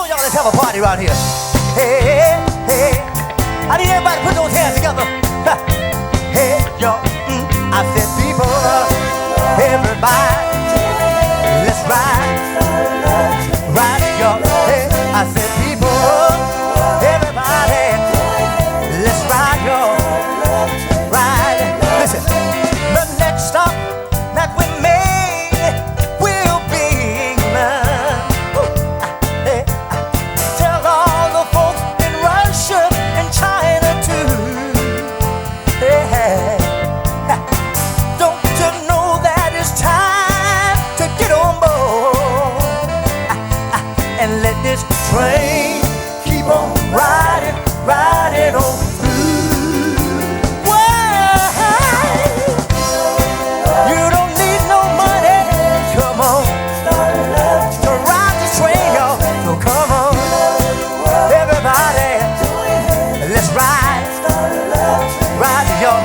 y'all, let's have a party around here. Hey, hey, hey. I need everybody to put those hands together. Hey, y'all. I said, people, everybody, let's ride. Ride, y'all. Hey, I said, people, everybody, let's ride, y'all. Ride. Listen, the next stop that we made will be England. Hey, tell all the folks in Russia and China too. Hey, don't you know that it's time to get on board and let this train keep on riding, riding on through. You don't need no money, come on, to ride the train, y'all. So come on, everybody, let's ride, ride, y'all.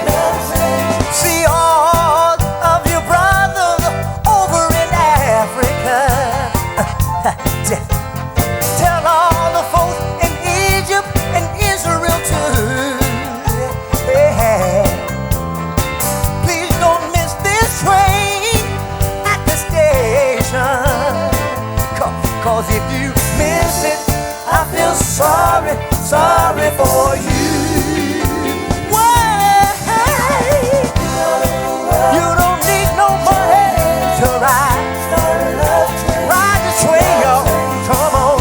See all of your brothers over in Africa. Tell all the folks in Egypt and Israel too. Yeah. Please don't miss this train at the station. Cause if you miss it, I feel sorry, sorry for you. You don't need no money to ride the train, y'all. Come on,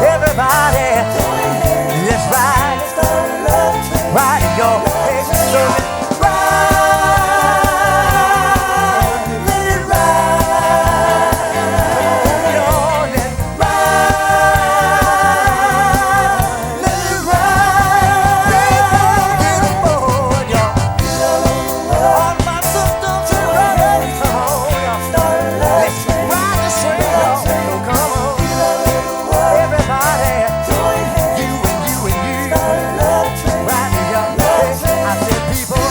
everybody, let's ride, ride, y'all. Hey, so let's ride, let it ride, y'all. Let's ride, let it ride. Get aboard, y'all. All my sisters and brothers, come on, y'all. Let's ride the train, y'all. So come on, everybody, you and you and you, ride it, y'all. I said, people,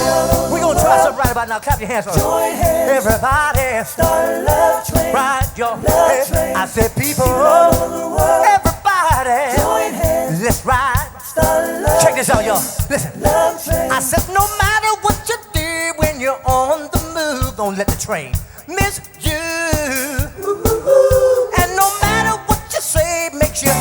we're gonna try something right about now. Clap your hands for us. Everybody, ride, y'all. I said, people, everybody, let's ride. Check this out, y'all. Listen. I said, no matter what you do when you're on the move, don't let the train miss you. And no matter what you say, makes you